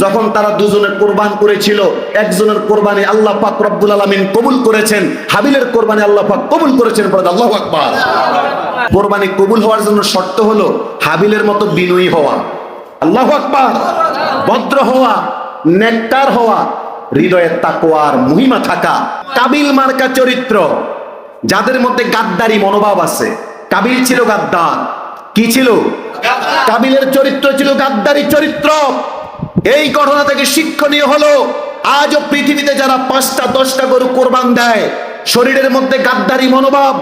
যখন তারা দুজনে কোরবান করেছিল, একজনের কোরবানি আল্লাহ পাক রব্বুল আলামিন কবুল করেছেন, হাবিলের কোরবানি আল্লাহ পাক কবুল করেছেন। পড়ে আল্লাহু আকবার। কোরবানি কবুল হওয়ার জন্য শর্ত হলো হাবিলের মতো বিনয়ী হওয়া, আল্লাহু আকবার, ভদ্র হওয়া, নেককার হওয়া, হৃদয়ে তাকওয়ার মহিমা থাকা। কাবিল মার্কা চরিত্র, যাদের মধ্যে গাদ্দারি মনোভাব আছে। কাবিল ছিল গাদ্দার। কি ছিল? কাবিলের চরিত্র ছিল গাদ্দারি চরিত্র। এই ঘটনা থেকে শিক্ষণীয় হলো, আজও পৃথিবীতে যারা 5টা 10টা গরু কোরবান দেয়, শরীরের মধ্যে গাদ্দারি মনোভাব,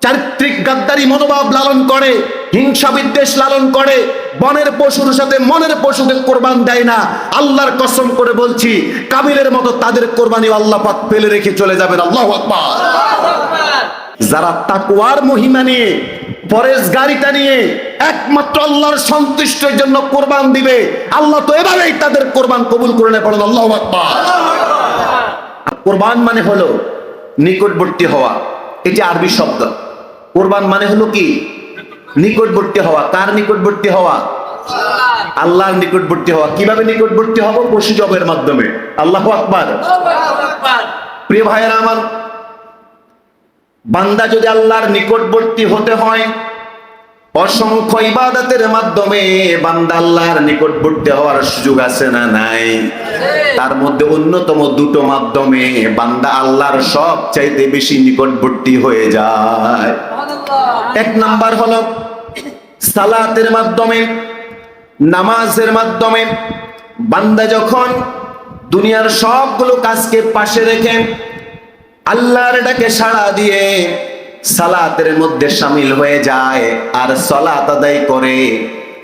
চারিত্রিক গাদ্দারি মনোভাব লালন করে, হিংসা বিদ্বেষ লালন করে, বনের পশুর সাথে মনের পশুকে কোরবান দেয় না, আল্লাহর কসম করে বলছি, কাবিলের মতো তাদের কোরবানি আল্লাহ পাক ফেলে রেখে চলে যাবেন। আল্লাহু আকবার। যারা তাকওয়ার মহিমা নিয়ে, পরেশগারিতা নিয়ে একমাত্র আল্লাহর সন্তুষ্টির জন্য কোরবান দিবে, আল্লাহ তো এভাবেই তাদের কোরবান কবুল করে নেয়। পড়েন আল্লাহু আকবার। কোরবান মানে হলো নিকটবর্তী হওয়া। এটা আরবি শব্দ। কোরবান মানে হলো কি? নিকটবর্তী হওয়া। কার নিকটবর্তী হওয়া? আল্লাহর নিকটবর্তী হওয়া। কিভাবে নিকটবর্তী হব? পশু জবের মাধ্যমে। আল্লাহু আকবার। প্রিয় ভাইয়েরা আমার, বান্দা যদি আল্লাহর নিকটবর্তী হতে হয়, অসংখ্য ইবাদতের মাধ্যমে বান্দা আল্লাহর নিকটবর্তী হওয়ার সুযোগ আছে না নাই? তার মধ্যে অন্যতম দুটো মাধ্যমে বান্দা আল্লাহর সবচাইতে বেশি নিকটবর্তী হয়ে যায়। এক নাম্বার হলো সালাতের মাধ্যমে, নামাজের মাধ্যমে। বান্দা যখন দুনিয়ার সবগুলো কাজকে পাশে রেখে আল্লাহর ডাকে সাড়া দিয়ে সালাতের মধ্যে শামিল হয়ে যায় আর সালাত আদায় করে,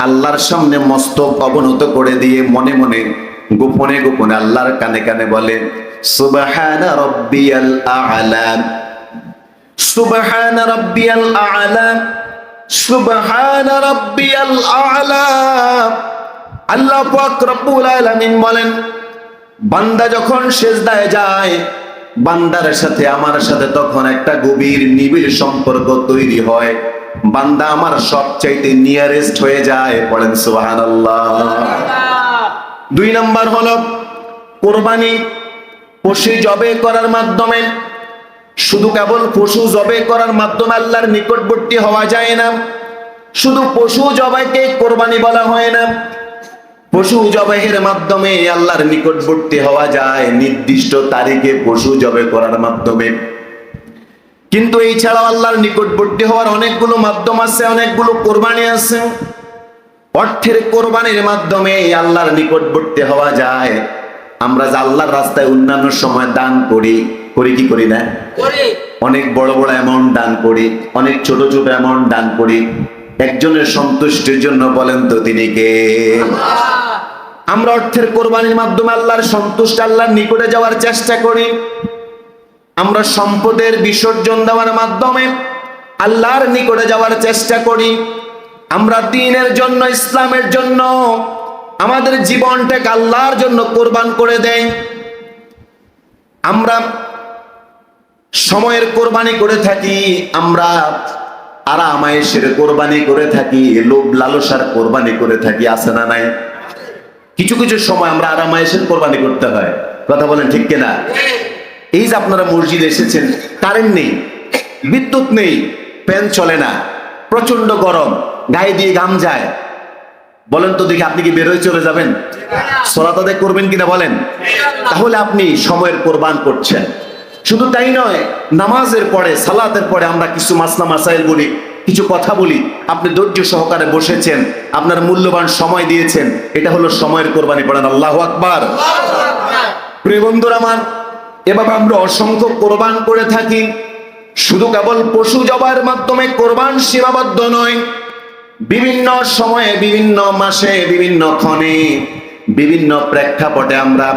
আল্লাহর সামনে মস্তক অবনত করে দিয়ে মনে মনে গোপনে গোপনে আল্লাহর কানে কানে বলে, সুবহানা রাব্বিয়াল আ'লা, সুবহানা রাব্বিয়াল আ'লা, সুবহানা রাব্বিয়াল আ'লা। আল্লাহ পাক রব্বুল আলামিন বলেন, বান্দা যখন সিজদায় যায়, বান্দার সাথে আমার সাথে তখন একটা গভীর নিবিড় সম্পর্ক তৈরি হয়। বান্দা আমার সবচাইতে নিয়ারেস্ট হয়ে যায়। পড়েন সুবহানাল্লাহ। 2 নাম্বার হলো কোরবানি। পশু জবে করার মাধ্যমে, শুধু কেবল পশু জবে করার মাধ্যমে আল্লাহর নিকটবর্তী হওয়া যায় না। শুধু পশু জবাইকে কোরবানি বলা হয় না। পশু জবাইয়ের মাধ্যমে আল্লাহর নিকটবর্তী হওয়া যায় নির্দিষ্ট তারিখে পশু জবে করার মাধ্যমে। কিন্তু এই ছাড়াও আল্লাহর নিকটবর্তী হওয়ার অনেকগুলো মাধ্যম আছে, অনেকগুলো কোরবানি আছে। অর্থের কোরবানির মাধ্যমে আল্লাহর নিকটবর্তী হওয়া যায়। আমরা যে আল্লাহর রাস্তায় অন্যান্য সময় দান করি, করি কি করি না? অনেক বড় বড় অ্যামাউন্ট দান করি, অনেক ছোট ছোট অ্যামাউন্ট দান করি। একজনের সন্তুষ্টির জন্য। বলেন তো তিনি কে? আমরা অর্থের কোরবানির মাধ্যমে আল্লাহর সন্তুষ্ট, আল্লাহর নিকটে যাওয়ার চেষ্টা করি। আমরা সম্পদের বিসর্জন দেওয়ার মাধ্যমে আল্লাহর নিকটে যাওয়ার চেষ্টা করি। আমরা দ্বীনের জন্য, ইসলামের জন্য আমাদের জীবনটাকে আল্লাহর জন্য কোরবান করে দেই। আমরা সময়ের কোরবানি করে থাকি, আমরা আরামায়েশের কোরবানি করে থাকি, লোভ লালসার কোরবানি করে থাকি। আছে না নাই? কিছু কিছু সময় আমরা আরামায়েশের কোরবানি করতে হয়। কথা বলেন ঠিক কিনা? এই যে আপনারা মসজিদে এসেছেন, কারেন্ট নেই, বিদ্যুৎ নেই, ফ্যান চলে না, প্রচন্ড গরম, গায়ে দিয়ে ঘাম যায়। বলেন তো দেখি, আপনি কি বের হয়ে চলে যাবেন? সালাত আদায় করবেন কিনা বলেন? তাহলে আপনি সময়ের কোরবান করছেন। শুধু তাই নয়, নামাজের পরে, সালাতের পরে আমরা কিছু মাসলা মাসাইল বলি, কিছু কথা বলি। আপনি ধৈর্য সহকারে বসেছেন, আপনার মূল্যবান সময় দিয়েছেন। এটা হলো সময়ের কোরবানি। পড়েন আল্লাহু আকবার। প্রিয় বন্ধুরা আমার, এভাবে আমরা অসংখ্য কোরবান করে থাকি। শুধু কেবল পশু জবাইয়ের মাধ্যমে কোরবান সীমাবদ্ধ নয়। বিভিন্ন সময়ে, বিভিন্ন মাসে, বিভিন্ন ক্ষণে, বিভিন্ন প্রেক্ষাপটে আমরা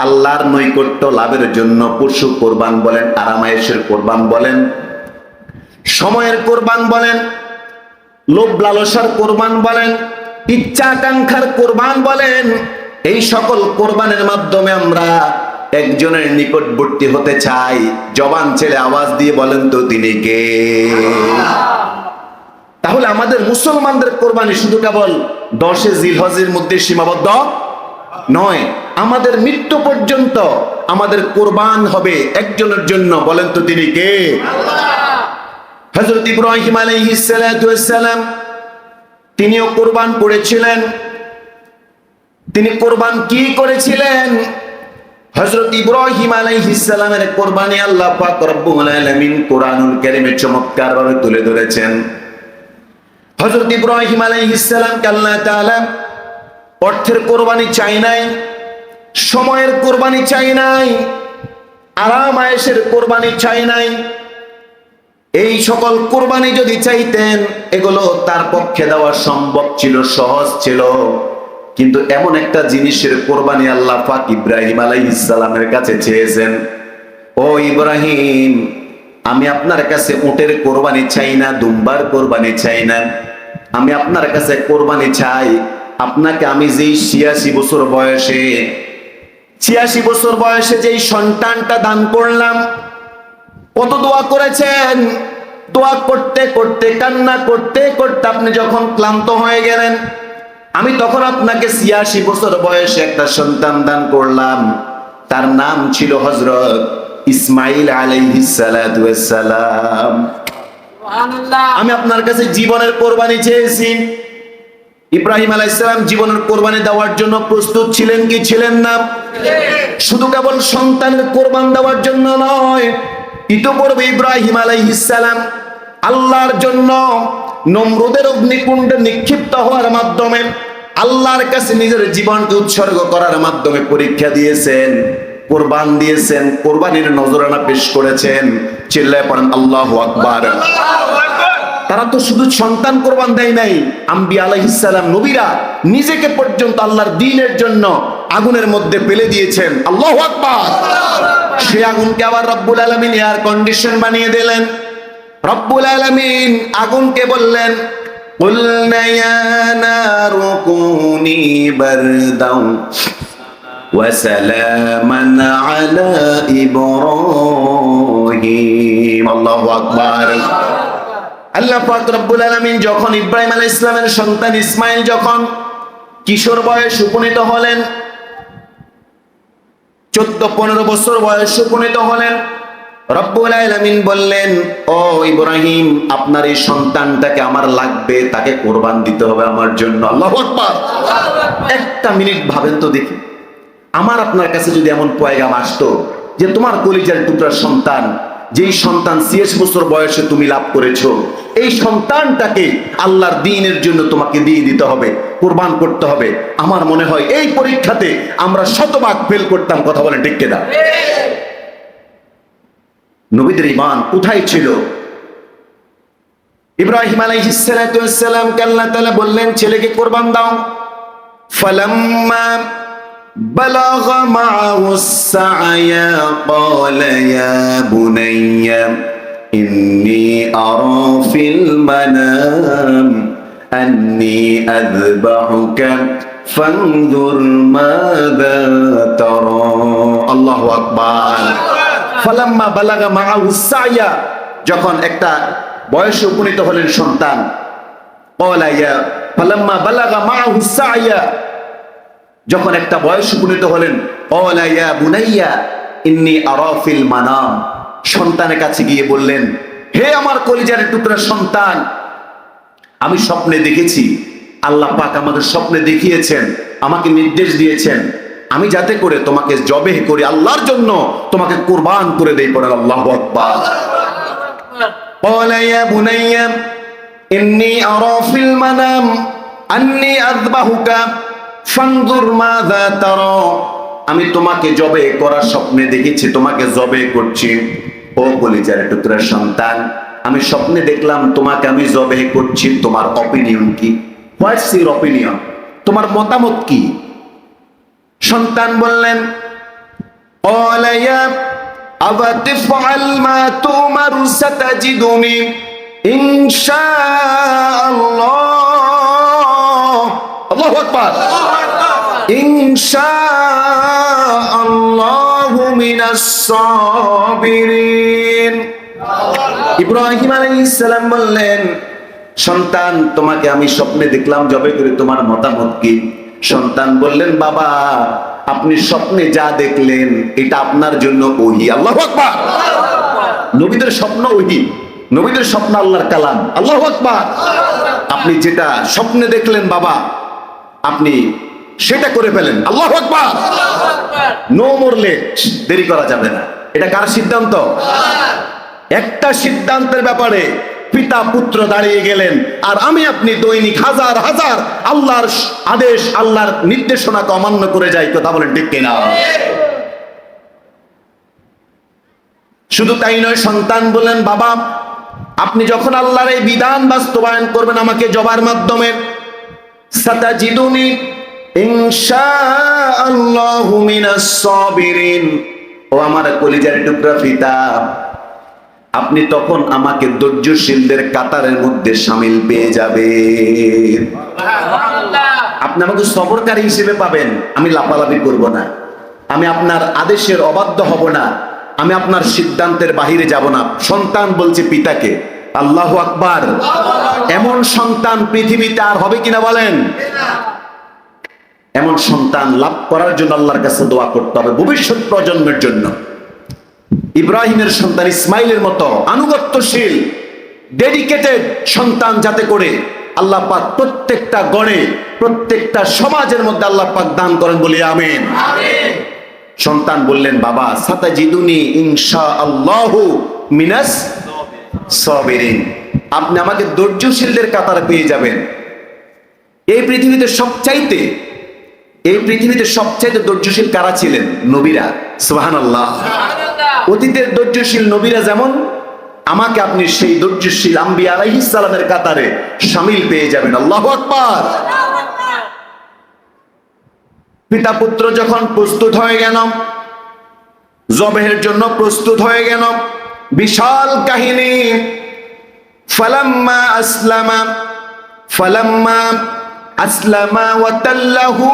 আল্লাহর নৈকট্য লাভের জন্য পশু কোরবান বলেন, আরামায়েশের কোরবান বলেন, সময়ের কোরবান বলেন, লোভ লালসার কোরবান বলেন, ইচ্ছা আকাঙ্ক্ষার কোরবান বলেন, এই সকল কোরবানের মাধ্যমে আমরা একজনের নিকটবর্তী হতে চাই। জবান ছেড়ে আওয়াজ দিয়ে বলেন তো তিনি কে? তাহলে আমাদের মুসলমানদের কোরবানি শুধু কেবল 10 জিলহজের মধ্যে সীমাবদ্ধ নয়, আমাদের মৃত্যু পর্যন্ত আমাদের কোরবান হবে একজনের জন্য। বলেন তো তিনি কে? হযরত ইব্রাহিম আলাইহিস সালাতু ওয়াস সালাম তিনিও কোরবান করেছিলেন। তিনি কোরবান কি করেছিলেন? হযরত ইব্রাহিম আলাইহিস সালামের কোরবানি আল্লাহ পাক রব্বুল আলামিন কোরআনুল কারীমে চমৎকার ভাবে তুলে ধরেছেন। হযরত ইব্রাহিম আলাইহিস সালামকে আল্লাহ তাআলা অর্থের কোরবানি চাই নাই, সময়ের কোরবানি চাই নাই, আরাম আয়েশের কোরবানি চাই নাই। এই সকল কোরবানি যদি চাইতেন, এগুলো তার পক্ষে দেওয়া সম্ভব ছিল, সহজ ছিল। কিন্তু এমন একটা জিনিসের কোরবানি আল্লাহ পাক ইব্রাহিম আলাইহিস সালামের কাছে চেয়েছেন। ও ইব্রাহিম, আমি আপনার কাছে উটের কোরবানি চাই না, দুম্বার কোরবানি চাই না। আমি আপনার কাছে কোরবানি চাই, আপনাকে আমি যেই ৮৬ বছর বয়সে ৮৬ বছর বয়সে যেই সন্তানটা দান করলাম, কত দোয়া করেছেন। দোয়া করতে করতে, কান্না করতে করতে আপনি যখন ক্লান্ত হয়ে গেলেন, আমি তখন আপনাকে ৮৬ বছর বয়সে একটা সন্তান দান করলাম। তার নাম ছিল হযরত ইসমাঈল আলাইহিস সালাতু ওয়াস সালাম। সুবহানাল্লাহ। আমি আপনার কাছে জীবনের কোরবানি চেয়েছি। ইব্রাহিম আলাইহিস সালাম জীবনের কোরবানি দেওয়ার জন্য প্রস্তুত ছিলেন কি ছিলেন না? শুধু কেবল সন্তানের কোরবান দেওয়ার জন্য নয়, ইতোপূর্বে ইব্রাহিম আলাইহিস সালাম আল্লাহর জন্য নমরুদের অগ্নিকুণ্ডে নিক্ষিপ্ত হওয়ার মাধ্যমে, আল্লাহর কাছে নিজের জীবনকে উৎসর্গ করার মাধ্যমে পরীক্ষা দিয়েছেন, কোরবান দিয়েছেন, কোরবানির নজরানা পেশ করেছেন। চিল্লায় পড়েন আল্লাহু আকবার। তারা তো শুধু সন্তান কোরবান দেয় নাই, আম্বিয়া আলাইহিস সালাম নবীরা নিজেকে পর্যন্ত আল্লাহর দ্বীনের জন্য আগুনের মধ্যে ফেলে দিয়েছেন। আল্লাহু আকবার। সেই আগুনকে আবার রব্বুল আলামিন এয়ার কন্ডিশন বানিয়ে দিলেন। রব্বুল আলামিন আগুনকে বললেন, কুলনা ইয়া নারু কুনি বারদাও ওয়া সালামান আলা ইব্রাহিম। আল্লাহু আকবার। আল্লাহ পাক রব্বুল আলামিন যখন ইব্রাহিম আলাইহিস সালামের সন্তান ইসমাঈল যখন কিশোর বয়স উপনীত হলেন, 14-15 বছর বয়স উপনীত হলেন, রব্বুল আলামিন বললেন, ও ইব্রাহিম, আপনার এই সন্তানটাকে আমার লাগবে, তাকে কোরবান দিতে হবে আমার জন্য। আল্লাহু আকবার। একটা মিনিট ভাবেন তো দেখি, আমার আপনার কাছে যদি এমন পয়গাম আসতো যে তোমার কলিজার টুকরার সন্তান, যেই সন্তান ৮৬ বছর বয়সে তুমি লাভ করেছো, এই সন্তানটাকে আল্লাহর দ্বীনের জন্য তোমাকে দিয়ে দিতে হবে, কোরবান করতে হবে। আমার মনে হয় এই পরীক্ষাতে আমরা শতভাগ ফেল করতাম। কথা বলেন ঠিক কিনা? নবীদের ঈমান কোথায় ছিল? ইব্রাহিম আলাইহিস সালাতু ওয়াস সালামকে আল্লাহ তাআলা বললেন, ছেলেকে কোরবান দাও। ফালাম্মা بلغ معه السعي قال يا بني إني أرى في المنام أني أذبحك فانظر ماذا ترى। الله أكبر। ফালাম্মা বালাগা মাআহু সাইয়া, যখন একটা বয়সে উপনীত হলেন সন্তান, ক্বালা ইয়া ফালাম্মা বালাগা মাআহু সাইয়া, যখন একটা বয়স উপনীত হলেন, ক্বালা ইয়া বুনাইয়া ইন্নী আরা ফিল মানাম, সন্তানের কাছে গিয়ে বললেন, হে আমার কলিজার টুকরা সন্তান, আমি স্বপ্নে দেখেছি, আল্লাহ পাক আমাদের স্বপ্নে দেখিয়েছেন, আমাকে নির্দেশ দিয়েছেন, আমি যাতে করে তোমাকে জবেহ করি, আল্লাহর জন্য তোমাকে কুরবান করে দেই। পড়েন আল্লাহু আকবার। ক্বালা ইয়া বুনাইয়া ইন্নী আরা ফিল মানাম আন্নী আযবাহুকা ফানজুর মাযা তারা, আমি তোমাকে জবে করার স্বপ্নে দেখেছি, তোমাকে জবে করছি। ও কলিজার টুকরা সন্তান, আমি স্বপ্নে দেখলাম তোমাকে আমি জবে করছি, তোমার অপিনিয়ন কি? What's your opinion? তোমার মতামত কি? সন্তান বললেন, ক্বালা ইয়া আবাতি ফাআল মা তুমারু সাতাজিদুনি ইনশাআল্লাহ। আল্লাহু আকবার। ইনশাআল্লাহু মিনাস সাবিরিন। ইব্রাহিম আলাইহিস সালাম বললেন, সন্তান, তোমাকে আমি স্বপ্নে দেখলাম জবে করে, তোমার মতামত কি? সন্তান বললেন, বাবা আপনি স্বপ্নে যা দেখলেন এটা আপনার জন্য ওহী। আল্লাহু আকবার। নবীদের স্বপ্ন ওহী, নবীদের স্বপ্ন আল্লাহর কালাম। আল্লাহু আকবার। আপনি যেটা স্বপ্নে দেখলেন বাবা, আপনি সেটা করে ফেলেন। আল্লাহু আকবার। নো মোর লেট, দেরি করা যাবে না। এটা কার সিদ্ধান্ত? একটা সিদ্ধান্তের ব্যাপারে পিতা পুত্র দাঁড়িয়ে গেলেন, আর আমি আপনি দৈনিক হাজার হাজার আল্লাহর আদেশ, আল্লাহর নির্দেশনাকে অমান্য করে যাই। কথা বলেন ঠিক কিনা? শুধু তাই নয়, সন্তান বলেন, বাবা আপনি যখন আল্লাহর এই বিধান বাস্তবায়ন করবেন আমাকে জবার মাধ্যমে, সাতাজিদুনি ইনশাআল্লাহু মিনাস সাবিরিন। ও আমার কলিজার টুকরা পিতা, আপনি তখন আমাকে ধৈর্যশীলদের কাতারের মধ্যে শামিল পেয়ে যাবেন। আপনি আমাকে সবরকারী হিসেবে পাবেন। আমি লাফালাফি করব না, আমি আপনার আদেশের অবাধ্য হব না, আমি আপনার সিদ্ধান্তের বাহিরে যাব না। সন্তান বলছে পিতাকে। আল্লাহু আকবার। এমন সন্তান পৃথিবীতে আর হবে কিনা বলেন? এমন সন্তান লাভ করার জন্য আল্লাহর কাছে দোয়া করতে হবে ভবিষ্যৎ প্রজন্মের জন্য। ইব্রাহিমের সন্তান ইসমাইলের মতো আনুগত্যশীল, ডেডিকেটেড সন্তান যাতে করে আল্লাহ পাক প্রত্যেকটা গড়ে, প্রত্যেকটা সমাজের মধ্যে আল্লাহ পাক দান করেন, বলি আমিন। সন্তান বললেন, বাবা সাতাজিদুনি ইনশাআল্লাহু মিনাস সাবিরিন। আপনি আমাকে ধৈর্যশীলদের কাতারে পেয়ে যাবেন। এই পৃথিবীতে সবচাইতে ধৈর্যশীল কারা ছিলেন? নবীরা। সুবহানাল্লাহ। অতীতের ধৈর্যশীল নবীরা যেমন, আমাকে আপনি সেই ধৈর্যশীল আম্বিয়া আলাইহিস সালামের কাতারে শামিল পেয়ে যাবেন। আল্লাহু আকবার। পিতা পুত্র যখন প্রস্তুত হয়ে গেল, জবেহের জন্য প্রস্তুত হয়ে গেল, বিশাল কাহিনী। ফালাম্মা আসলামা ওয়া তাল্লাহু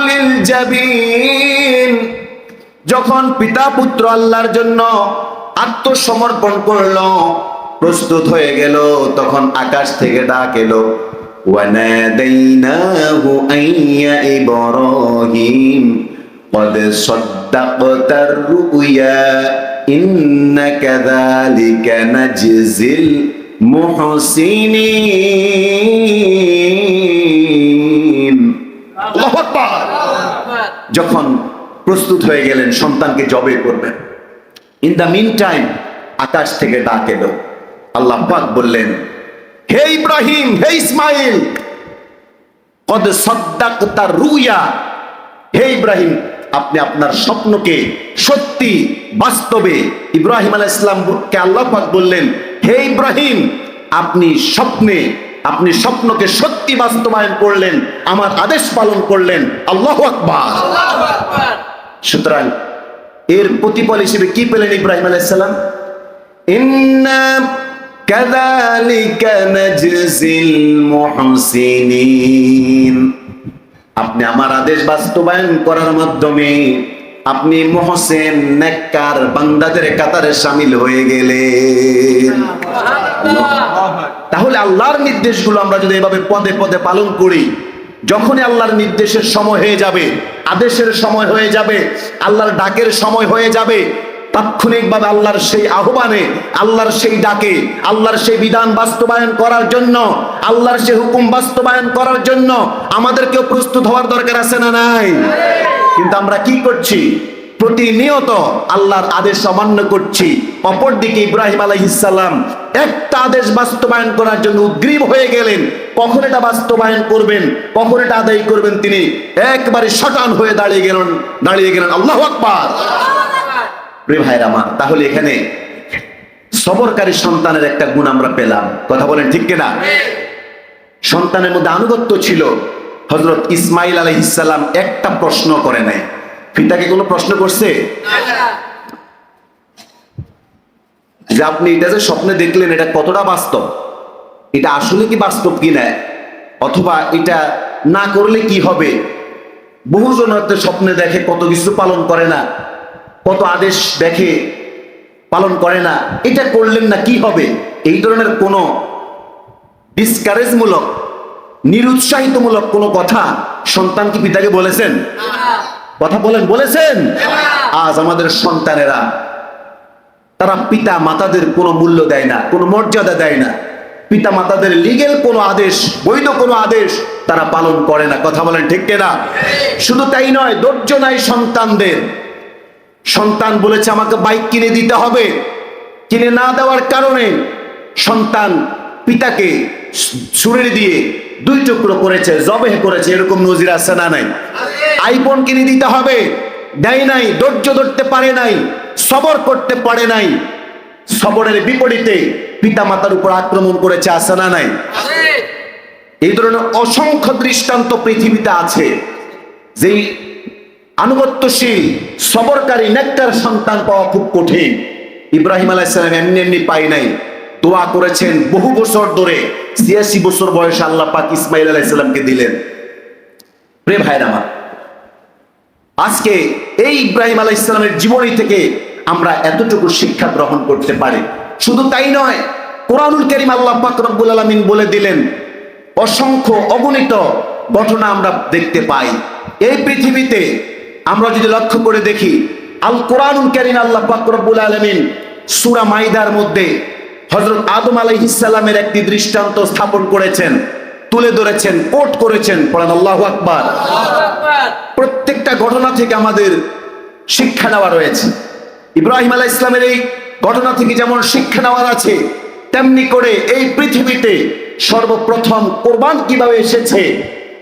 লিল জাবিন। যখন পিতা পুত্র আল্লাহর জন্য আত্মসমর্পণ করলো, প্রস্তুত হয়ে গেল, তখন আকাশ থেকে ডাক এলো, ওয়ানাদাইনাহু আইয়া ইব্রাহিম قد صدقت الرؤيا إنا كذلك نجزي المحسنين। আল্লাহু আকবার। যখন প্রস্তুত হয়ে গেলেন সন্তানকে জবে করবেন, ইন দা মিন টাইম আকাশ থেকে ডাক এলো। আল্লাহ পাক বললেন, হে ইব্রাহিম, হে ইসমাইল, কদ সাদ্দাকতা রুয়া। হে ইব্রাহিম, আপনি আপনার স্বপ্নকে সত্যি বাস্তবে, ইব্রাহিম আলাইহিস সালামকে আল্লাহ পাক বললেন, হে ইব্রাহিম, আপনি স্বপ্নকে সত্যি বাস্তবায়ন করলেন, আমার আদেশ পালন করলেন। আল্লাহু আকবার। সুতরাং এর প্রতিফল হিসেবে কি পেলেন ইব্রাহিম আলাইহিস সালাম? ইন্না কাযালিকা নাজজিল মুহসিনিন। আপনি আমার আদেশ বাস্তবায়ন করার মাধ্যমে আপনি মুহসিন, নেককার বান্দাদের কাতারে শামিল হয়ে গেলেন। তাহলে আল্লাহর নির্দেশগুলো আমরা যদি এভাবে পদে পদে পালন করি, যখনই আল্লাহর নির্দেশের সময় হয়ে যাবে, আদেশের সময় হয়ে যাবে, আল্লাহর ডাকের সময় হয়ে যাবে, তাৎক্ষণিকভাবে আল্লাহর সেই আহ্বানে, আল্লাহর সেই ডাকে, আল্লাহর সেই বিধান বাস্তবায়ন করার জন্য, আল্লাহর সেই হুকুম বাস্তবায়ন করার জন্য আমাদেরকেও প্রস্তুত হওয়ার দরকার আছে না নাই? কিন্তু আমরা কি করছি? প্রতিনিয়ত আল্লাহর আদেশ অমান্য করছি। অপরদিকে ইব্রাহিম আলাইহিস সালাম একটা আদেশ বাস্তবায়ন করার জন্য উদ্গ্রীব হয়ে গেলেন। কখন এটা বাস্তবায়ন করবেন, কখন এটা আদায় করবেন, তিনি একবারে শটান হয়ে দাঁড়িয়ে গেলেন। আল্লাহু আকবার। প্রিয় ভাইরা আমার, তাহলে এখানে সবরকারী সন্তানের একটা গুণ আমরা পেলাম। কথা বলেন ঠিক কিনা? সন্তানের মধ্যে আনুগত্য ছিল। হযরত ইসমাইল আলাইহিস সালাম একটা প্রশ্ন করে নাই। পিতাকে কোনো প্রশ্ন করছে যে আপনি এটা যে স্বপ্নে দেখলেন এটা কতটা বাস্তব, এটা আসলে কি বাস্তব কিনা, অথবা এটা না করলে কি হবে? বহুজন হয়তো স্বপ্নে দেখে কত কিছু পালন করে না, কত আদেশ দেখে পালন করে না, এটা করলেন না কি হবে? এই ধরনের কোনো ডিসকারেজমূলক, নিরুৎসাহিতমূলক কোনো কথা সন্তান কি পিতাকে বলেছেন? কথা বলেন, বলেছেন? আজ আমাদের সন্তানেরা তারা পিতা মাতাদের কোনো মূল্য দেয় না, কোনো মর্যাদা দেয় না। পিতা মাতাদের লিগেল কোনো আদেশ, বৈধ কোনো আদেশ তারা পালন করে না। কথা বলেন ঠিক কিনা? শুধু তাই নয়, ধৈর্য নাই সন্তানদের। সন্তান বলেছে আমাকে বাইক কিনে দিতে হবে, কিনে না দেওয়ার কারণে সন্তান পিতাকে ছুরি দিয়ে 2 টুকরো করেছে, জবেহ করেছে। এরকম নজির আছে না নাই? আইফোন কিনে দিতে হবে, দেয় নাই, ধৈর্য ধরতে পারে নাই, সবর করতে পারে নাই। সবরের বিপরীতে পিতা মাতার উপর আক্রমণ করেছে, আছে না নাই? এই ধরনের অসংখ্য দৃষ্টান্ত পৃথিবীতে আছে। যেই আনুগত্যশীল, সবরকারী, নেককার সন্তান পাওয়া খুব কঠিন। ইব্রাহিম আলাইহিস সালাম এমনি এমনি পাই নাই, দোয়া করেছেন বহু বছর ধরে। 86 বছর বয়সে আল্লাহ পাক ইসমাইল আলাইহিস সালামকে দিলেন। প্রিয় ভাইরা আমার, আজকে এই ইব্রাহিম আলাইহিস সালামের জীবনী থেকে আমরা এতটুকু শিক্ষা গ্রহণ করতে পারি। শুধু তাই নয়, কোরআনুল কারীম আল্লাহ পাক রব্বুল আলামিন বলে দিলেন অসংখ্য অগণিত ঘটনা আমরা দেখতে পাই এই পৃথিবীতে। আমরা যদি লক্ষ্য করে দেখি, আল কোরআনুল কারীম আল্লাহ পাক রব্বুল আলামিন সূরা মাইদার মধ্যে হযরত আদম আলাইহিস সালামের একটি দৃষ্টান্ত স্থাপন করেছেন, তুলে ধরেছেন, কোট করেছেন। পড়েন আল্লাহু আকবার। প্রত্যেকটা ঘটনা থেকে আমাদের শিক্ষা নেওয়া রয়েছে। ইব্রাহিম আলাইহিস সালামের এই ঘটনা থেকে যেমন শিক্ষা নেওয়ার আছে, তেমনি করে এই পৃথিবীতে সর্বপ্রথম কোরবান কিভাবে এসেছে,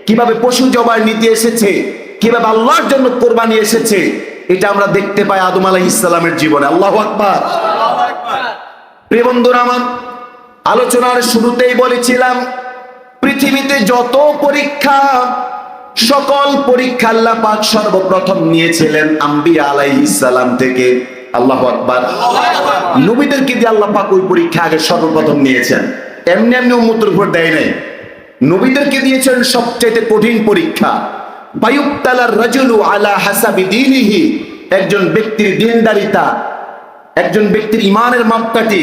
কিভাবে পশু জবাই নীতি এসেছে, কিভাবে আল্লাহর জন্য কোরবানি এসেছে, এটা আমরা দেখতে পাই আদম আলাইহিস সালামের জীবনে। আল্লাহু আকবার। প্রিয় বন্ধুরা আমার, আলোচনার শুরুতেই বলেছিলাম পৃথিবীতে যত পরীক্ষা, সকল পরীক্ষা আল্লাহ পাক সর্বপ্রথম নিয়েছিলেন আম্বিয়া আলাইহিস সালাম থেকে। আল্লাহু আকবার। নবীদেরকে দিয়ে আল্লাহ পাক ওই পরীক্ষা আগে সর্বপ্রথম নিয়েছেন, এমনি এমনি উম্মতের উপর দেয় নাই। নবীদেরকে দিয়েছেন সবচেয়ে কঠিন পরীক্ষা। বায়ুবতালার রাজুলু আলা হাসাবি দীনিহি, একজন ব্যক্তির দ্বীনদারিতা, একজন ব্যক্তির ঈমানের মাপকাঠি,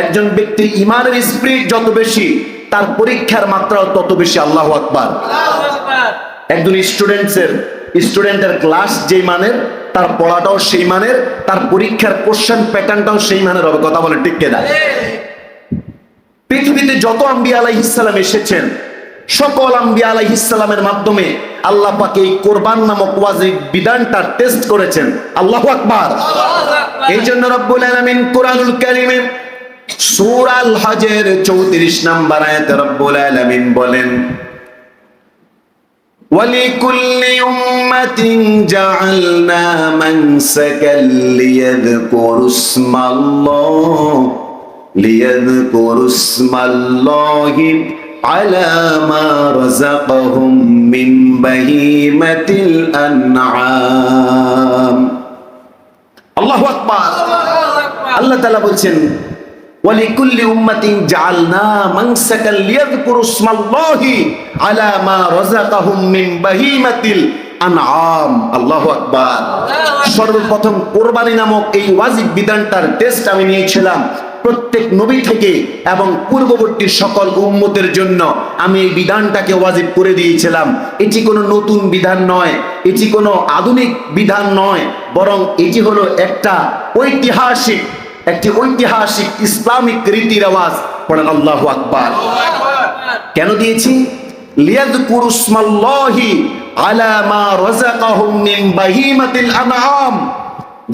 একজন ব্যক্তির ঈমানের স্পিরিট যত বেশি, তার পরীক্ষার মাত্রাও তত বেশি। আল্লাহু আকবার। একজন স্টুডেন্টের ক্লাস যেই মানের, তার পড়াটাও সেই মানের, তার পরীক্ষার কোশ্চেন প্যাটার্নটাও সেই মানের হবে। কথা বলে ঠিক কিনা? পৃথিবীতে যত আম্বিয়া আলাইহিস সালাম এসেছেন, সকল আম্বিয়া আলাইহিস সালামের মাধ্যমে আল্লাহ পাক এই কোরবান নামক ওয়াজিব বিধানটা টেস্ট করেছেন। আল্লাহু আকবার। এই জন্য রব্বুল আলামিন কোরআনুল কারীমে সূরা আল হজের 34 নম্বর আয়াতে রব্বুল আলামিন বলেন, وَلِكُلِّ أُمَّةٍ جَعَلْنَا مَنسَكًا لِيَذْكُرُوا اسْمَ اللَّهِ عَلَى مَا رَزَقَهُم مِّن بَهِيمَةِ الْأَنْعَامِ। আল্লাহু আকবার। আল্লাহ তাআলা বলছেন وَلِكُلِّ أُمَّةٍ جَعَلْنَا مَنسَكًا لِيَذْكُرُوا اسْمَ اللَّهِ عَلَى مَا رَزَقَهُم مِّن بَهِيمَةِ الْأَنْعَامِ। আল্লাহু আকবার। সর্বপ্রথম কোরবানি নামক এই ওয়াজিব বিধানটার টেস্ট আমি নিয়েছিলাম প্রত্যেক নবী থেকে, এবং পূর্ববর্তী সকল উম্মতের জন্য আমি এই বিধানটাকে ওয়াজিব করে দিয়েছিলাম। এটি কোনো নতুন বিধান নয়, এটি কোনো আধুনিক বিধান নয়, বরং এটি হলো একটি ঐতিহাসিক ইসলামিক রীতি রেওয়াজ। পড়েন আল্লাহু আকবার। কেন দিয়েছি? লিয়াযকুরু ইসমাল্লাহি আলা মা রাযাকাহুম মিন বাহিমাতিল আনআম,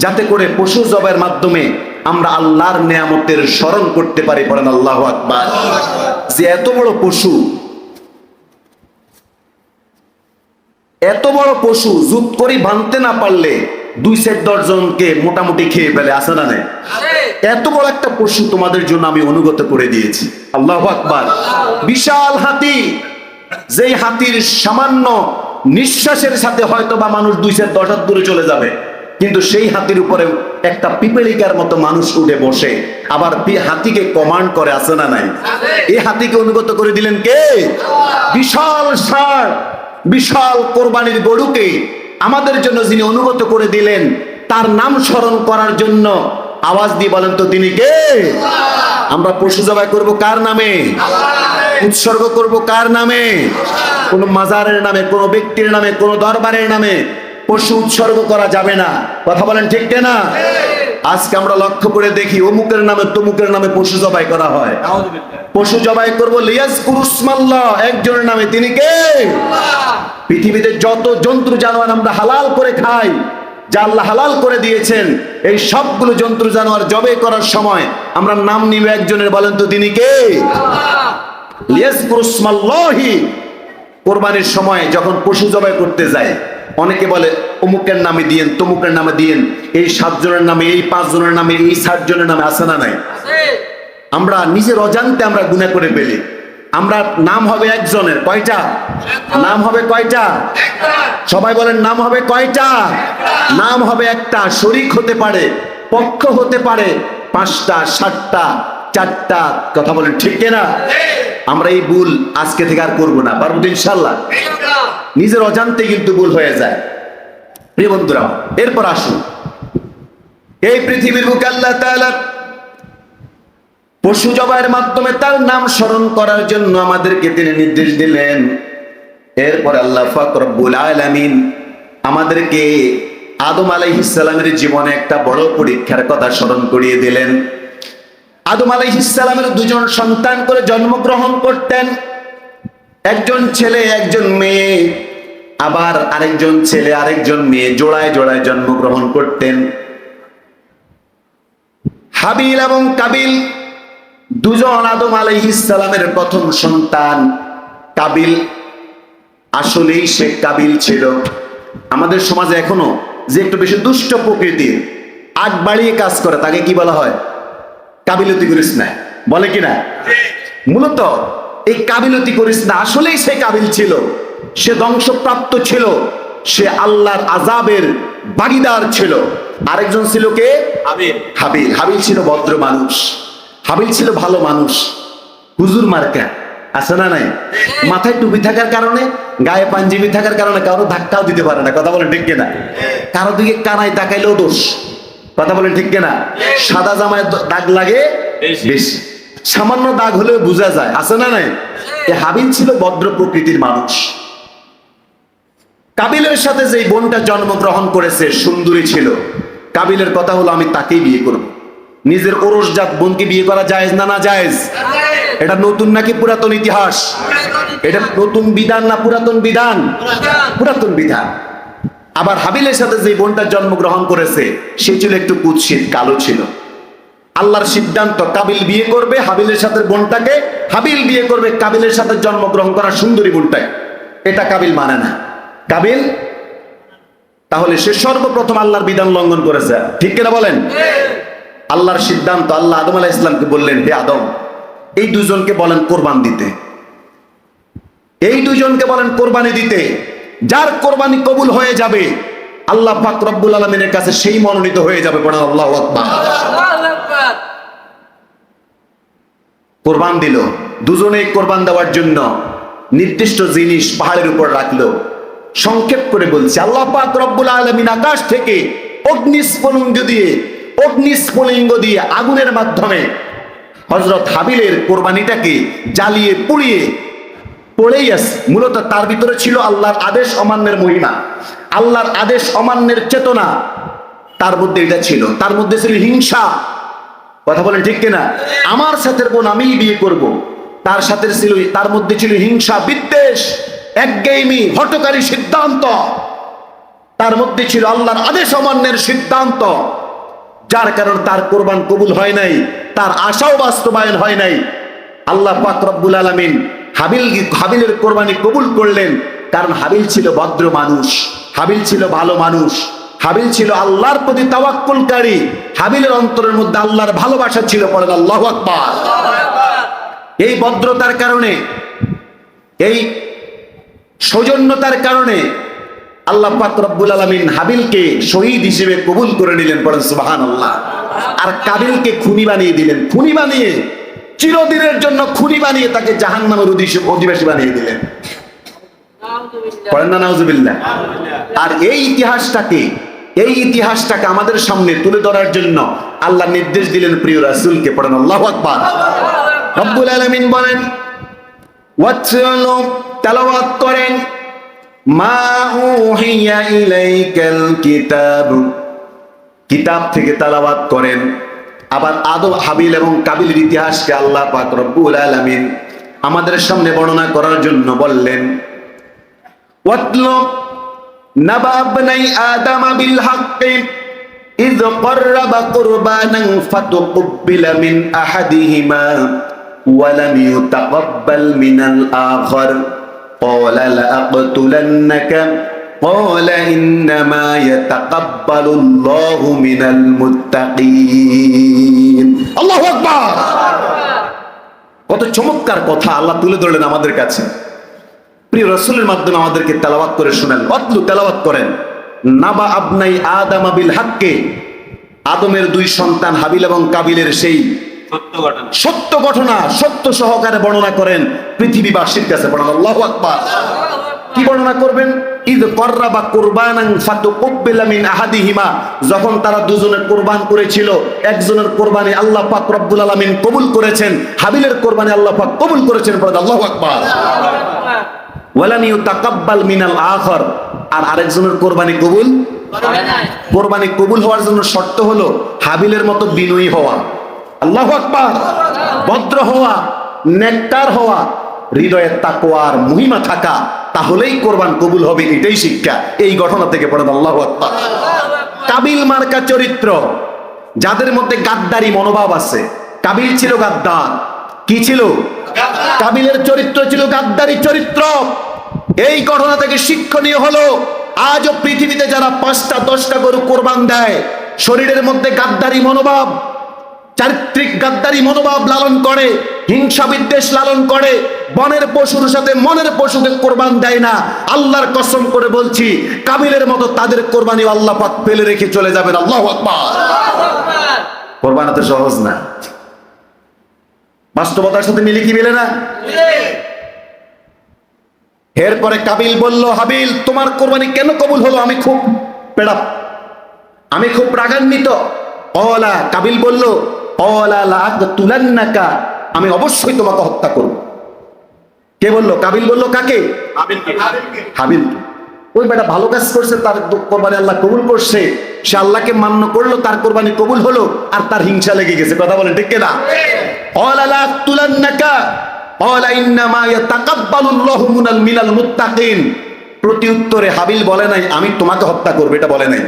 যাতে করে পশু জবাইয়ের মাধ্যমে আমরা আল্লাহর নিয়ামতের স্মরণ করতে পারি। পড়েন আল্লাহু আকবার। যে এত বড় পশু জুত করে বাঁধতে না পারলে 2-10 জনকে মোটামুটি খেয়ে ফেলে, আসে না নাই? এত বড় একটা পশু তোমাদের জন্য আমি অনুগত করে দিয়েছি। আল্লাহু আকবার। বিশাল হাতি, যেই হাতির সামান্য নিঃশ্বাসের সাথে হয়তো বা মানুষ 2-10 হাত দূরে চলে যাবে, কিন্তু সেই হাতির উপরে একটা পিপেলিকার মতো মানুষ উঠে বসে, আবার হাতিকে কমান্ড করে, আছে না নাই? এই হাতিকে অনুগত করে দিলেন কে? বিশাল ষাঁড়, বিশাল কোরবানির গরুকে আমাদের জন্য যিনি অনুগত করে দিলেন, তার নাম স্মরণ করার জন্য আওয়াজ দিয়ে বলেন তো তিনি কে? আমরা পশু জবাই করব কার নামে? উৎসর্গ করব কার নামে? কোন মাজারের নামে, কোন ব্যক্তির নামে, কোন দরবারের নামে পশু উৎসর্গ করা যাবে না। কথা বলেন ঠিক না? আজকে আমরা লক্ষ্য করে দেখি অমুকের নামে তমুকের নামে পশু জবাই করা হয়। পশু জবাই করবো লিয়াজকুরুসমাল্লাহ, একজনের নামে, তিনি কে? পৃথিবীতে যত জন্তু জানোয়ার আমরা হালাল করে খাই, যা আল্লাহ হালাল করে দিয়েছেন, এই সবগুলো জন্তু জানোয়ার জবাই করার সময় আমরা নাম নিবে একজনের, বলেন তো তিনি কে? লিয়াজকুরুসমাল্লাহি। কোরবানির সময় যখন পশু জবাই করতে যায়, অনেকে বলে অমুকের নামে দিয়েন, তমুকের নামে দিয়েন, এই 7 জনের নামে, এই 5 জনের নামে, এই 60 জনের নামে, আছে না নাই? আমরা নিজের অজান্তে আমরা গুনাহ করে ফেলি। আমরা নাম হবে একজনের, কয়টা নাম হবে? কয়টা? সবাই বলেন নাম হবে কয়টা? নাম হবে একটা। শরীক হতে পারে, পক্ষ হতে পারে 5টা, 7টা, 4টা। কথা বলেন ঠিক না? আমরা এই ভুল আজকে থেকে আর করবো না, পারবো ইনশাআল্লাহ। নিজের অজান্তে কিন্তু ভুল হয়ে যায়। প্রিয় বন্ধুরা, এরপর আসুন, এই পৃথিবীর বুকে আল্লাহ তাআলা পশু জবাইয়ের মাধ্যমে তার নাম স্মরণ করার জন্য আমাদেরকে তিনি নির্দেশ দিলেন। এরপর আল্লাহ পাক রব্বুল আলামিন আমাদেরকে আদম আলাইহিস সালামের জীবনে একটা বড় পরীক্ষার কথা স্মরণ করিয়ে দিলেন। আদম আলাইহিস সালামের 2 জন সন্তান করে জন্মগ্রহণ করতেন, একজন ছেলে একজন মেয়ে, আবার আরেকজন ছেলে আরেকজন মেয়ে, জোড়ায় জোড়ায় জন্মগ্রহণ করতেন। হাবিল এবং কাবিল 2 জন আদম আলাইহিস সালামের প্রথম সন্তান। কাবিল আসলেই সে কাবিল ছিল। আমাদের সমাজে এখনো যে একটু বেশি দুষ্ট প্রকৃতির, আগ বাড়িয়ে কাজ করে, তাকে কি বলা হয়? কাবিলতি করিস না, বলে কিনা? মূলত এই কাবিলতি করিস না, আসলেই সে কাবিল ছিল, সে ধ্বংসপ্রাপ্ত ছিল, সে আল্লাহর আযাবের ভাগীদার ছিল। আরেকজন ছিল কে? হাবিল। হাবিল ছিল ভদ্র মানুষ, হাবিল ছিল ভালো মানুষ, হুজুর মার্কা, আছে না নাই? মাথায় টুপি থাকার কারণে, গায়ে পাঞ্জাবি থাকার কারণে কারো ধাক্কাও দিতে পারে না। কথা বলেন ঠিক কিনা? কারো দিকে কানায় তাকাইলেও দোষ। কথা বলেন ঠিক কিনা? সাদা জামায় দাগ লাগে বেশি, সামান্য দাগ হলেও বোঝা যায়, আছে না নাই? হাবিল ছিল ভদ্র প্রকৃতির মানুষ। কাবিলের সাথে যে বোনটা জন্মগ্রহণ করেছে সুন্দরী ছিল, কাবিলের কথা হলো আমি তাকেই বিয়ে করব। নিজের ওরসজাত বোনকে বিয়ে করা জায়েজ না? না জায়েজ? এটা নতুন নাকি পুরাতন ইতিহাস? এটা নতুন বিধান না পুরাতন বিধান? পুরাতন বিধান। আবার হাবিলের সাথে যে বোনটা জন্মগ্রহণ করেছে সে ছিল একটু কুৎসিত, কালো ছিল। আল্লাহর সিদ্ধান্ত, কাবিল বিয়ে করবে হাবিলের সাথে বোনটাকে, হাবিল বিয়ে করবে কাবিলের সাথে জন্মগ্রহণ করা সুন্দরী বোনটাকে। এটা কাবিল মানে না। কাবিল তাহলে সে সর্বপ্রথম আল্লাহর বিধান লঙ্ঘন করেছে, ঠিক কিনা বলেন? আল্লাহর সিদ্ধান্ত, আল্লাহ আদম আলাইহিস সালামকে বললেন, হে আদম, এই 2 জনকে বলেন কোরবান দিতে, এই 2 জনকে বলেন কোরবানি দিতে। যার কোরবানি কবুল হয়ে যাবে আল্লাহ পাক রব্বুল আলামিনের কাছে সেই মনোনীত হয়ে যাবে। পড়েন আল্লাহু আকবার। কোরবান দিল। 2 জনেই কোরবান দেওয়ার জন্য নির্দিষ্ট জিনিস পাহাড়ের উপর রাখলো। সংক্ষেপ করে বলছি, আল্লাহ পাক রব্বুল আলামিন আকাশ থেকে অগ্নিস্ফুলিঙ্গ দিয়ে আগুনের মাধ্যমে হযরত হাবিলের কোরবানিটাকে জ্বালিয়ে পুড়িয়ে পড়েই আছে। মূলত তার ভিতরে ছিল আল্লাহর আদেশ অমান্যের মহিমা, আল্লাহর আদেশ অমান্যের চেতনা, তার মধ্যে এটা ছিল। তার মধ্যে ছিল হিংসা। কথা বলেন ঠিক কিনা? আমার সাথে বোন আমিই বিয়ে করব, তার সাথে ছিল, তার মধ্যে ছিল হিংসা, বিদ্বেষ, একঘেয়েমি, হঠকারী সিদ্ধান্ত। তার মধ্যে ছিল আল্লাহর আদেশ অমান্যের সিদ্ধান্ত, যার কারণে তার কোরবান কবুল হয় নাই, তার আশাও বাস্তবায়ন হয় নাই। আল্লাহ পাক রব্বুল আলামিন হাবিলের কোরবানি কবুল করলেন, কারণ হাবিল ছিল ভদ্র মানুষ, হাবিল ছিল ভালো মানুষ, হাবিল ছিল আল্লাহর প্রতি তাওয়াক্কুলকারী, হাবিলের অন্তরের মধ্যে আল্লাহর ভালোবাসা ছিল। পড়েন আল্লাহু আকবার। এই ভদ্রতার কারণে, এই সৌজন্যতার কারণে আল্লাহ পাক রব্বুল আলামিন হাবিলকে শহীদ হিসেবে কবুল করে নিলেন। পড়েন সুবহানাল্লাহ। আর কাবিলকে খুনি বানিয়ে দিলেন, খুনি বানিয়ে, চিরদিনের জন্য খুনি বানিয়ে তাকে জাহান্নামের অধিবাসী বানিয়ে দিলেন। পড়েন না নাউজুবিল্লাহ। আর এই ইতিহাসটাকে আমাদের সামনে তুলে ধরার জন্য আল্লাহ নির্দেশ দিলেন প্রিয় রাসূলকে। পড়েন আল্লাহু আকবার। রব্বুল আলামিন বলেন, ওয়াতলু তেলাওয়াত করেন মা উহিয়া ইলাইকাল কিতাব, কিতাব থেকে তেলাওয়াত করেন। আবার আদম হাবিল এবং কাবিলের ইতিহাসকে আল্লাহ পাক রব্বুল আলামিন আমাদের সামনে বর্ণনা করার জন্য বললেন ওয়াতলু নাবা ইবনাই আদম বিল হাক্কি ইয ক্বাররাবা কুরবানান ফাতুকবিলা মিন আহাদিহিমা ওয়া লাম ইউতাকাব্বাল মিনাল আখার ক্বালা লাআকতুলান্নাকা قال إنما يتقبل الله من المتقين الله أكبر। কত চমৎকার কথা আল্লাহ তুলে ধরলেন আমাদের কাছে, প্রিয় রাসূলের মাধ্যমে আমাদেরকে তেলাওয়াত করে শোনালেন। অতলু তেলাওয়াত করেন নাবা আবনাই আদম বিল হাক্কি, আদমের দুই সন্তান হাবিল এবং কাবিলের সেই সত্য ঘটনা সত্য সহকারে বর্ণনা করেন পৃথিবীবাসীর কাছে। বলেন আল্লাহু আকবার। কি বর্ণনা করবেন? ইয ক্বাররাবা কুরবানান ফাতুকবিলা মিন আহাদিহিমা, যখন তারা দুজনে কুরবান করেছিল, একজনের কুরবানি আল্লাহ পাক রব্বুল আলামিন কবুল করেছেন, হাবিলের কুরবানি আল্লাহ পাক কবুল করেছেন। বলেন আল্লাহু আকবার। ওয়া লাম ইউতাকাব্বাল মিনাল আখার, আর আরেকজনের কুরবানি কবুল করে নাই। কুরবানি কবুল হওয়ার জন্য শর্ত হলো হাবিলের মতো বিনয়ী হওয়া, আল্লাহু আকবার, ভদ্র হওয়া, নেককার হওয়া, হৃদয়ে তাকওয়ার মহিমা থাকা, তাহলেই কোরবান কবুল হবে। এটাই শিক্ষা এই ঘটনা থেকে। পড়েন আল্লাহু আকবার। কাবিল মার্কা চরিত্র, যাদের মধ্যে গাদ্দারি মনোভাব আছে। কাবিল ছিল গাদ্দার। কি ছিল? কাবিলের চরিত্র ছিল গাদ্দারি চরিত্র। এই ঘটনা থেকে শিক্ষণীয় হলো আজও পৃথিবীতে যারা 5টা 10টা গরু কোরবান দেয়, শরীরের মধ্যে গাদ্দারি মনোভাব, চারিত্রিক গাদ্দারি মনোভাব লালন করে, হিংসা বিদ্বেষ লালন করে, বনের পশুর সাথে মনের পশুকে কোরবান দেয় না। আল্লাহর কসম করে বলছি, কাবিলের মতো তাদের কোরবানি আল্লাহ পাক ফেলে রেখে চলে যাবেন। আল্লাহু আকবার। কোরবান তো সহজ না, বাস্তবতার সাথে মিলে কি মিলে না? এরপরে কাবিল বলল, হাবিল তোমার কোরবানি কেন কবুল হলো? আমি খুব পেড়াপ, আমি খুব রাগান্বিত। ওলা কাবিল বলল, ওলা লাআকতুলান্নাকা, আমি অবশ্যই তোমাকে হত্যা করব। কে বলল? কাবিল বলল। কাকে? হাবিল। ওই বেটা ভালো কাজ করছে, তার কোরবানি আল্লাহ কবুল করছে, সে আল্লাহকে মান্য করলো, তার কোরবানি কবুল হলো, আর তার হিংসা লেগে গেছে। কথা বলেন ঠিক কিনা? ওলা লাআকতুলান্নাকা ওলা ইন্নামা ইয়াতাকাব্বালুল্লাহু মিনাল মুত্তাকিন। প্রতি উত্তরে হাবিল বলে নাই আমি তোমাকে হত্যা করব, এটা বলে নাই।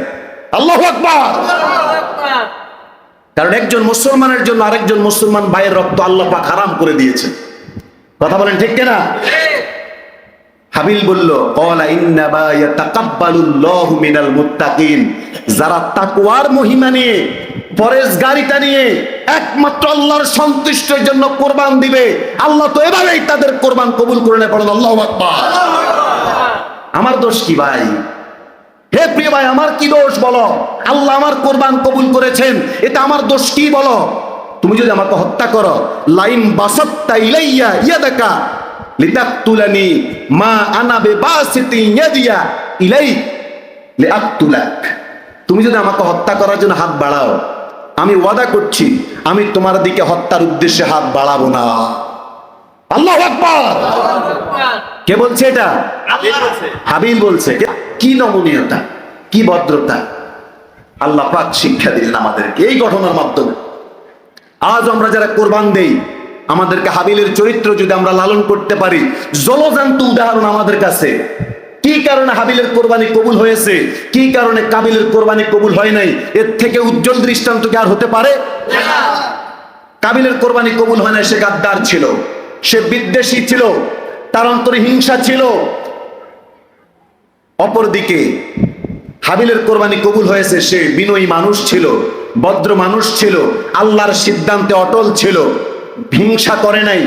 আল্লাহু আকবার। কারণ একজন মুসলমানের জন্য আরেকজন মুসলমান ভাইয়ের রক্ত আল্লাহ পাক হারাম করে দিয়েছে। কথা বলেন ঠিক কিনা? হাবিল বলল, ক্বালা ইন্নামা ইয়াতাকাব্বালুল্লাহু মিনাল মুত্তাকিন, যারা তাকওয়ার মহিমা নিয়ে, পরেশগারিতা নিয়ে একমাত্র আল্লাহর সন্তুষ্টির জন্য কোরবান দিবে, আল্লাহ তো এভাবেই তাদের কোরবান কবুল করে নেয়। বলেন আল্লাহু আকবার। আমার দোষ কি ভাই? হে প্রিয় ভাই, আমার কি দোষ বলো? আল্লাহ আমার কোরবান কবুল করেছেন, এটা আমার দোষ কি বলো? তুমি যদি আমাকে হত্যা করো, লাইন বাসাত্তা ইলাইয়া ইয়াদাকা লিতাকতুলানি মা আনা বিবাসিতি ইয়াদিয়া ইলাইক লিআকতুলাক, তুমি যদি আমাকে হত্যা করার জন্য হাত বাড়াও, আমি ওয়াদা করছি আমি তোমার দিকে হত্যার উদ্দেশ্যে হাত বাড়াবো না। আল্লাহু আকবার। কে বলছে এটা? হাবিল বলছে। কি নমনীয়তা, কি ভদ্রতা! আল্লাহ পাক শিক্ষা দিলেন আমাদেরকে এই ঘটনার মাধ্যমে। আজ আমরা যারা কোরবান দেই, আমাদেরকে হাবিলের চরিত্র যদি আমরা লালন করতে পারি, জলজান্ত উদাহরণ আমাদের কাছে। কি কারণে হাবিলের কোরবানি কবুল হয়েছে, কি কারণে কাবিলের কোরবানি কবুল হয় নাই, এর থেকে উজ্জ্বল দৃষ্টান্ত কি আর হতে পারে? কাবিলের কোরবানি কবুল হয় না, সে গাদ্দার ছিল, সে বিদ্বেষী ছিল, তার অন্তরে হিংসা ছিল। অপরদিকে হাবিলের কোরবানি কবুল হয়েছে, সে বিনয়ী মানুষ ছিল, ভদ্র মানুষ ছিল, আল্লাহর সিদ্ধান্তে অটল ছিল, হিংসা করে নাই,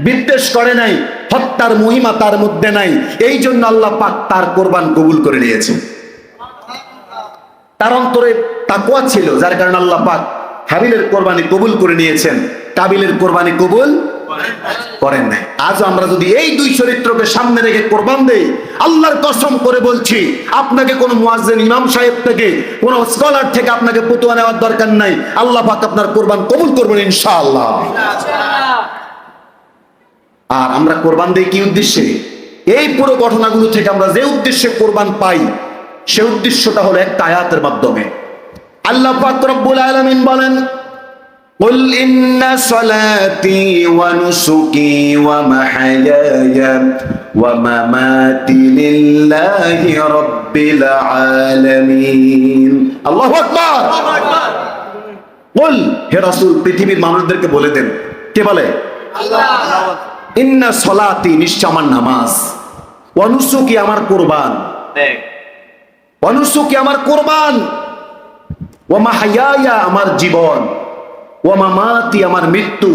বিদ্বেষ করে নাই, হত্যার মহিমা তার মধ্যে নাই। এই জন্য আল্লাহ পাক তার কোরবান কবুল করে নিয়েছেন। তার অন্তরে তাকওয়া ছিল, যার কারণে আল্লাহ পাক হাবিলের কোরবানি কবুল করে নিয়েছেন, কাবিলের কোরবানি কবুল করেন নাই। আজ আমরা যদি এই দুই চরিত্রকে সামনে রেখে কোরবান দেই, আল্লাহর কসম করে বলছি, আপনাকে কোনো মুয়াজ্জিন ইমাম সাহেব থেকে, কোনো স্কলার থেকে আপনাকে ফতোয়া নেওয়ার দরকার নাই। আল্লাহ পাক আপনার কোরবান কবুল করবেন ইনশাআল্লাহ। আর আমরা কোরবান দেই কি উদ্দেশ্যে? এই পুরো ঘটনাগুলো থেকে আমরা যে উদ্দেশ্যে কোরবান পাই সে উদ্দেশ্যটা হলো একটা আয়াতের মাধ্যমে। আল্লাহ পাক রব্বুল আলামিন বলেন, قل إن صلاتي ونسكي ومحياي ومماتي لله رب العالمين। আল্লাহু আকবার। বল হে রাসূল, পৃথিবীর মানুষদেরকে বলে দেন। কে বলে? আল্লাহ। ইন্না সলাতি, নিশ্চয় আমার নামাজ, ওয়া নুসুকি আমার কুরবান, ওয়া নুসুকি আমার কুরবান, ওয়া মাহইয়ায়া আমার জীবন, ওয়া মামাতি আমার মৃত্যু,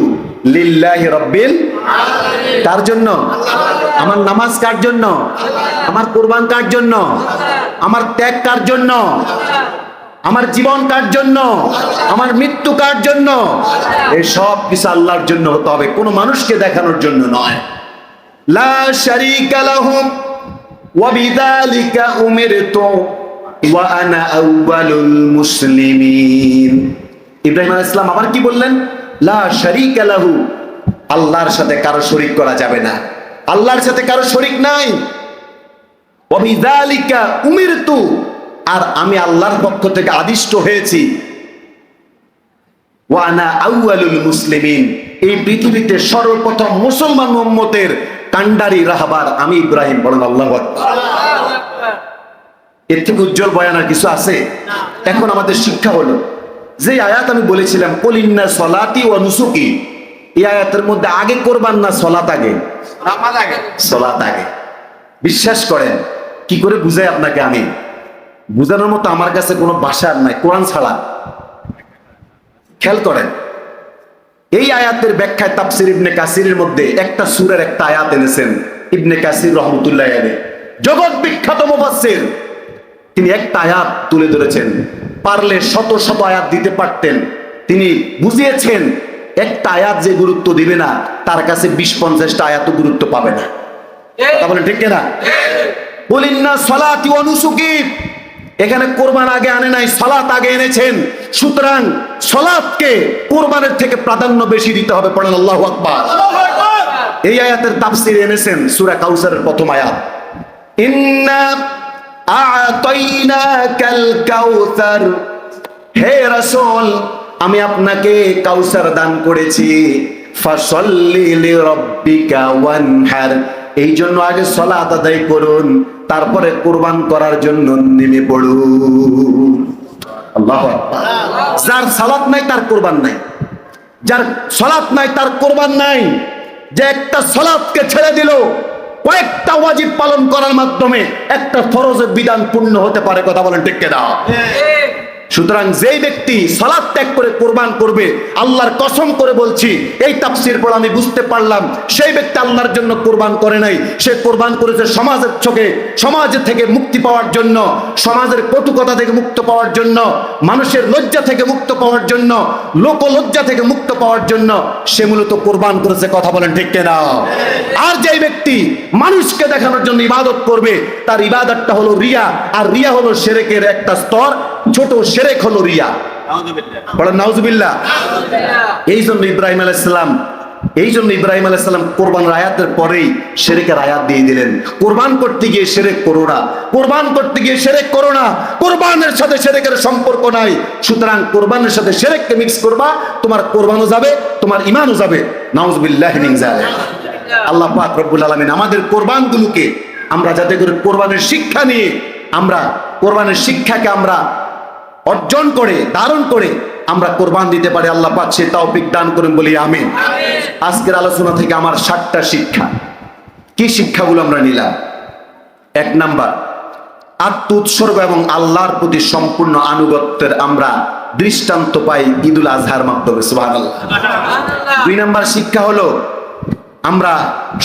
লিল্লাহি রাব্বিল আলামিন। কার জন্য? আমার নামাজ কার জন্য? আমার কুরবান কার জন্য? আমার ত্যাগ কার জন্য? আমার জীবন কার জন্য? আমার মৃত্যু কার জন্য? এই সব কিছু আল্লাহর জন্য হতে হবে, কোনো মানুষকে দেখানোর জন্য নয়। লা শারীকা লাহু ওয়া বিযালিকা উমিরতু ওয়া আনা আউয়ালুল মুসলিমিন। ইব্রাহিম আলাইহিস সালাম আবার কি বললেন? লা শারীকা লাহু, আল্লাহর সাথে কারো শরীক করা যাবে না, আল্লাহর সাথে কারো শরীক নাই। ওয়া বিযালিকা উমিরতু, আর আমি আল্লাহর পক্ষ থেকে আদিষ্ট হয়েছি। ওয়া আনা আউয়ালুল মুসলিমিন, এই পৃথিবীতে সর্বপ্রথম মুসলমান উম্মতের কান্ডারি রাহবার আমি ইব্রাহিম। বলেন আল্লাহু আকবার। এর থেকে উজ্জ্বল বয়ান আর কিছু আছে? এখন আমাদের শিক্ষা হলো, যে আয়াত আমি বলেছিলাম কুল ইন্না সলাতি ওয়া নুসুকি, এই আয়াতের মধ্যে আগে কোরবান না সলাত আগে? সলাত আগে। বিশ্বাস করেন, কি করে বুঝাই আপনাকে আমি, বুঝানোর মতো আমার কাছে কোনো ভাষা নাই কোরআন ছাড়া। খেয়াল করেন, এই আয়াতের ব্যাখ্যায় তাফসীর ইবনে কাসিরের মধ্যে একটা সূরার একটা আয়াত এনেছেন ইবনে কাসির রাহমাতুল্লাহি আলাইহি, জগৎ বিখ্যাত মুফাসসির। তিনি একটা আয়াত তুলে ধরেছেন, পারলে শত শত আয়াত দিতে পারতেন। তিনি বুঝিয়েছেন একটা আয়াত যে গুরুত্ব দিবে না তার কাছে 20-50টা আয়াতও গুরুত্ব পাবে না। কথা বলেন ঠিক কিনা? কুল ইন্না সলাতি ওয়া নুসুকি, এখানে কোরবান আগে আনে নাই, সালাত আগে এনেছেন। সুতরাং সালাতকে কোরবানের থেকে প্রাধান্য বেশি দিতে হবে। পড়েন আল্লাহু আকবার। এই আয়াতের তাফসীর এনেছেন সূরা কাউসারের প্রথম আয়াত, ইন্না আ'তাইনাকাল কাউসার, হে রাসূল আমি আপনাকে কাউসার দান করেছি। ফাসাল্লি লিরাব্বিকা ওয়ানহার, এই জন্য আগে সালাত আদায় করুন, তারপরে কুরবান করার জন্য নেমে পড়ুন। আল্লাহু আকবার। যার সালাত নাই তার কুরবান নাই, যার সালাত নাই তার কুরবান নাই। যে একটা সালাতকে ছেড়ে দিল কয়েকটা ওয়াজিব পালন করার মাধ্যমে একটা ফরজের বিধান পূর্ণ হতে পারে। কথা বলেন ঠিক কিনা? সুতরাং যেই ব্যক্তি সালাত ত্যাগ করে কোরবান করবে, আল্লাহর কসম করে বলছি, এই তাফসীর পড়ে আমি বুঝতে পারলাম সেই ব্যক্তি আল্লাহর জন্য কোরবান করে নাই, সে কোরবান করেছে সমাজের চোখে, সমাজ থেকে মুক্তি পাওয়ার জন্য, সমাজের কটুকতা থেকে মুক্ত পাওয়ার জন্য, মানুষের লজ্জা থেকে মুক্ত পাওয়ার জন্য, লোক লজ্জা থেকে মুক্ত পাওয়ার জন্য সে মূলত কোরবান করেছে। কথা বলেন ঠিক কিনা? আর যেই ব্যক্তি মানুষকে দেখানোর জন্য ইবাদত করবে, তার ইবাদতটা হলো রিয়া, আর রিয়া হলো শিরকের একটা স্তর, ছোট শিরক হলো রিয়া। বলেন নাউজুবিল্লাহ। এই জন্য ইব্রাহিম আলাইহিস সালাম কোরবানের আয়াতের পরেই শিরকের আয়াত দিয়ে দিলেন। কোরবান করতে গিয়ে শিরক করো না, কোরবান করতে গিয়ে শিরক করো না, কোরবানের সাথে শিরকের সম্পর্ক নাই। সুতরাং কোরবানের সাথে শিরককে মিক্স করবা, তোমার কোরবানও যাবে, তোমার ঈমানও যাবে। নাউজুবিল্লাহি মিন যালিক। আল্লাহ পাক রব্বুল আলামিন আমাদের কোরবানগুলোকে আমরা যাতে করে কোরবানের শিক্ষা নিয়ে, আমরা কোরবানের শিক্ষাকে আমরা অর্জন করে ধারণ করে আমরা কোরবান দিতে পারি, আল্লাহ পাক সে তৌফিক দান করেন বলি আমিন। আজকের আলোচনা থেকে আমার 7টা শিক্ষা। কি শিক্ষাগুলো আমরা নিলাম? 1 নাম্বার, আত্ম উৎসর্গ এবং আল্লাহর প্রতি সম্পূর্ণ আনুগত্যের আমরা দৃষ্টান্ত পাই ঈদুল আজহার মাধ্যমে। সুবহানাল্লাহ। 2 নাম্বার শিক্ষা হলো আমরা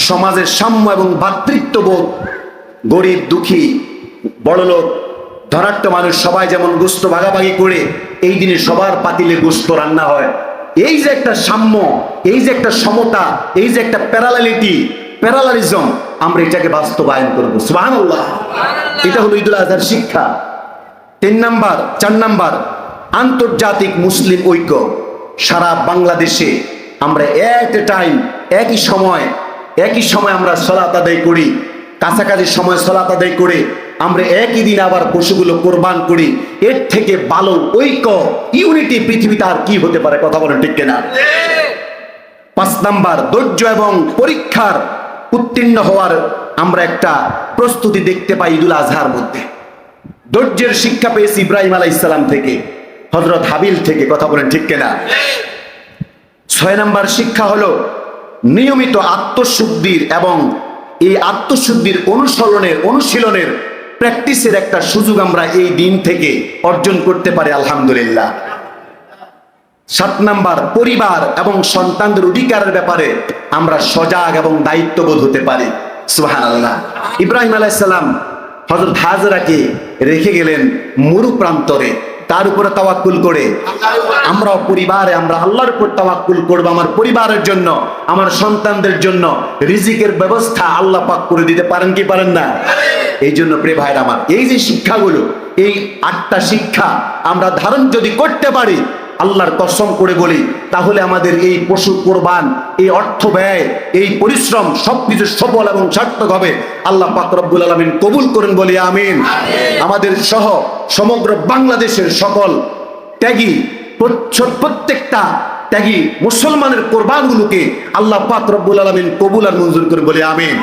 সমাজের সাম্য এবং ভ্রাতৃত্ববোধ, গরিব দুঃখী বড়লোক ধনাঢ্য মানুষ সবাই যেমন গোশত ভাগাভাগি করে এই দিনে সবার পাতিলে গোশত রান্না হয়, এই যে একটা সাম্য, এই যে একটা সমতা, এই যে একটা প্যারালালিজম, আমরা এটাকে বাস্তবায়ন করবো। সুবহানাল্লাহ। এটা হলো ঈদুল আজহার শিক্ষা। 4 নাম্বার আন্তর্জাতিক মুসলিম ঐক্য। সারা বাংলাদেশে আমরা এট এ টাইম, একই সময় একই সময় আমরা সালাত আদায় করি, কাছাকাছি সময় সালাত আদায় করে আমরা একই দিন আবার পশুগুলো কোরবান করি, এর থেকে ভালো ঐক্য ইউনিটি পৃথিবীতে আর কি হতে পারে? কথা বলেন ঠিক কিনা? 5 নাম্বার, ধৈর্য এবং পরীক্ষার উত্তীর্ণ হওয়ার আমরা একটা প্রস্তুতি দেখতে পাই ঈদুল আজহার মধ্যে। ধৈর্যের শিক্ষা পেয়েছি ইব্রাহিম আলাইহিস সালাম থেকে, হযরত হাবিল থেকে। কথা বলেন ঠিক কিনা? 6 নাম্বার শিক্ষা হলো নিয়মিত আত্মশুদ্ধির, এবং এই আত্মশুদ্ধির অনুশীলনের প্র্যাকটিসের একটা সুযোগ আমরা এই দিন থেকে অর্জন করতে পারি, আলহামদুলিল্লাহ। 7 নাম্বার, পরিবার এবং সন্তানদের অধিকারের ব্যাপারে আমরা সজাগ এবং দায়িত্ববোধ হতে পারি। সুবহানাল্লাহ। ইব্রাহিম আলাইহিস সালাম হযরত হাজরাকে রেখে গেলেন মরু প্রান্তরে, তার উপরে তাওয়াক্কুল করে আমরাও পরিবারে আমরা আল্লাহর উপর তাওয়াক্কুল করব। আমার পরিবারের জন্য, আমার সন্তানদের জন্য রিজিকের ব্যবস্থা আল্লাহ পাক করে দিতে পারেন কি পারেন না? এই জন্য প্রিয় ভাইরা আমার, এই যে শিক্ষাগুলো, এই 8টা শিক্ষা আমরা ধারণ যদি করতে পারি, আল্লাহর কসম করে বলি, তাহলে আমাদের এই পশু কোরবান, এই অর্থ ব্যয়, এই পরিশ্রম সবকিছু সফল এবং সার্থক হবে। আল্লাহ পাক রব্বুল আলামিন কবুল করেন বলি আমিন। আমাদের সহ সমগ্র বাংলাদেশের সকল ত্যাগী, প্রত্যেকটা ত্যাগী মুসলমানের কোরবানগুলোকে আল্লাহ পাক রব্বুল আলামিন কবুল আর মঞ্জুর করেন বলি আমিন।